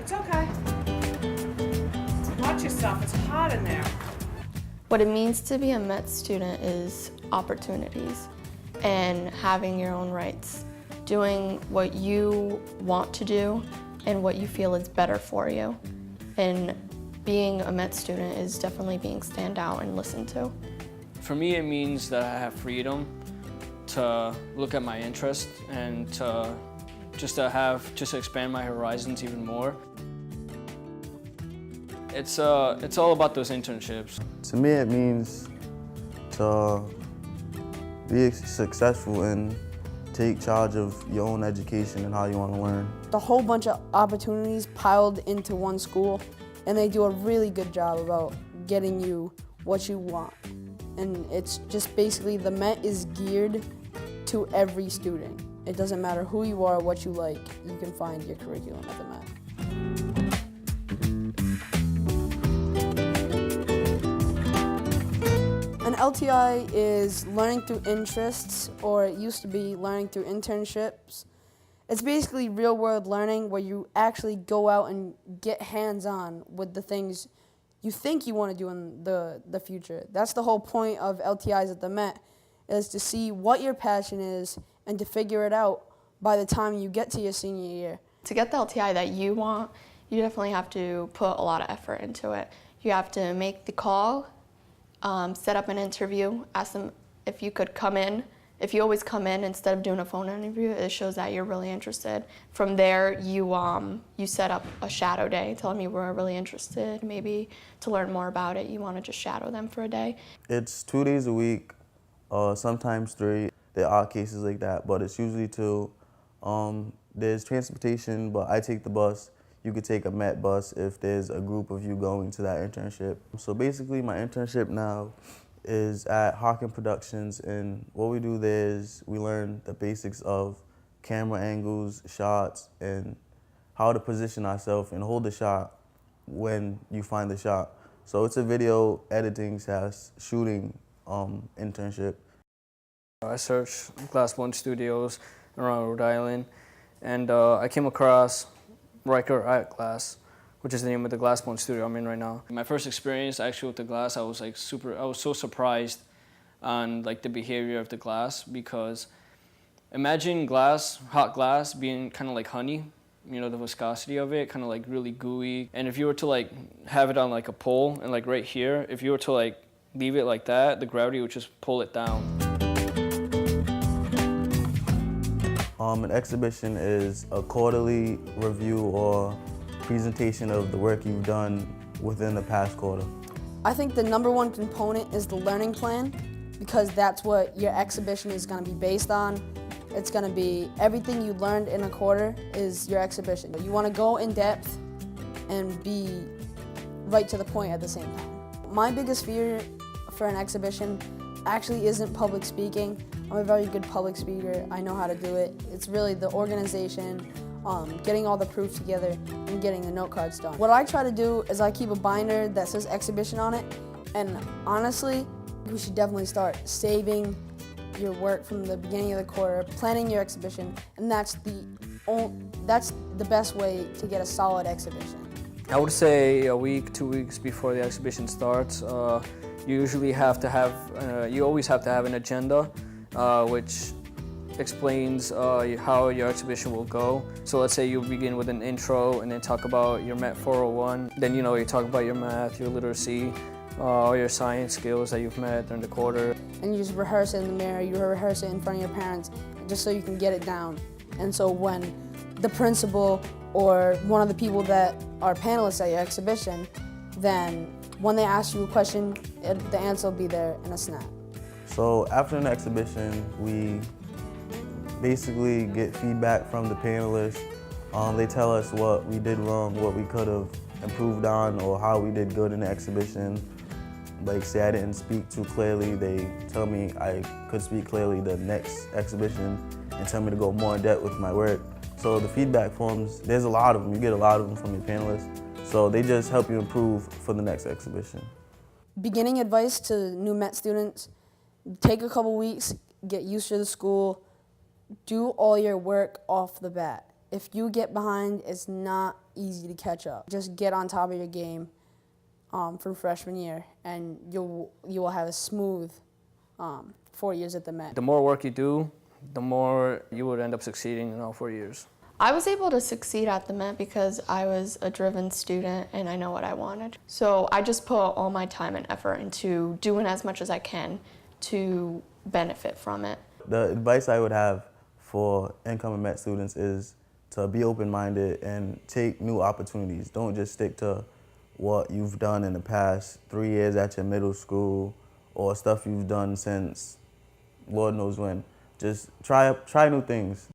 It's okay. Watch yourself, it's hot in there. What it means to be a Met student is opportunities and having your own rights, doing what you want to do and what you feel is better for you. And being a Met student is definitely being stand out and listened to. For me, it means that I have freedom to look at my interests and to expand my horizons even more. It's all about those internships. To me, it means to be successful and take charge of your own education and how you want to learn. The whole bunch of opportunities piled into one school, and they do a really good job about getting you what you want. And it's just basically the Met is geared to every student. It doesn't matter who you are, what you like, you can find your curriculum at the Met. An LTI is learning through interests, or it used to be learning through internships. It's basically real-world learning where you actually go out and get hands-on with the things you think you want to do in the future. That's the whole point of LTIs at the Met, is to see what your passion is and to figure it out by the time you get to your senior year. To get the LTI that you want, you definitely have to put a lot of effort into it. You have to make the call, set up an interview, ask them if you could come in. If you always come in instead of doing a phone interview, it shows that you're really interested. From there, you set up a shadow day, tell them you were really interested, maybe to learn more about it, you want to just shadow them for a day. It's 2 days a week, sometimes 3. There are cases like that, but it's usually 2. There's transportation, but I take the bus. You could take a Met bus if there's a group of you going to that internship. So basically, my internship now is at Harken Productions, and what we do there is we learn the basics of camera angles, shots, and how to position ourselves and hold the shot when you find the shot. So it's a video editing / shooting internship. I searched Glass One Studios around Rhode Island, and I came across Riker Art Glass, which is the name of the Glass One studio I'm in right now. My first experience actually with the glass, I was so surprised on like the behavior of the glass, because imagine glass, hot glass, being kind of like honey, you know, the viscosity of it, kind of like really gooey. And if you were to like have it on like a pole and like right here, if you were to like leave it like that, the gravity would just pull it down. An exhibition is a quarterly review or presentation of the work you've done within the past quarter. I think the #1 component is the learning plan, because that's what your exhibition is going to be based on. It's going to be everything you learned in a quarter is your exhibition. You want to go in depth and be right to the point at the same time. My biggest fear for an exhibition actually isn't public speaking. I'm a very good public speaker. I know how to do it. It's really the organization, getting all the proof together, and getting the note cards done. What I try to do is I keep a binder that says exhibition on it, and honestly, we should definitely start saving your work from the beginning of the quarter, planning your exhibition, and that's the best way to get a solid exhibition. I would say a week, 2 weeks before the exhibition starts, you always have to have an agenda, which explains how your exhibition will go. So let's say you begin with an intro and then talk about your Met 401. Then you talk about your math, your literacy, all your science skills that you've met during the quarter. And you just rehearse it in the mirror, you rehearse it in front of your parents, just so you can get it down. And so when the principal or one of the people that are panelists at your exhibition, then when they ask you a question, the answer will be there in a snap. So after an exhibition, we basically get feedback from the panelists. They tell us what we did wrong, what we could have improved on, or how we did good in the exhibition. Like say I didn't speak too clearly, they tell me I could speak clearly the next exhibition and tell me to go more in depth with my work. So the feedback forms, there's a lot of them. You get a lot of them from your panelists. So they just help you improve for the next exhibition. Beginning advice to new Met students: take a couple weeks, get used to the school, do all your work off the bat. If you get behind, it's not easy to catch up. Just get on top of your game for freshman year, and you will have a smooth 4 years at the Met. The more work you do, the more you would end up succeeding in all 4 years. I was able to succeed at the Met because I was a driven student and I know what I wanted. So I just put all my time and effort into doing as much as I can to benefit from it. The advice I would have for incoming Met students is to be open-minded and take new opportunities. Don't just stick to what you've done in the past 3 years at your middle school or stuff you've done since Lord knows when. Just try new things.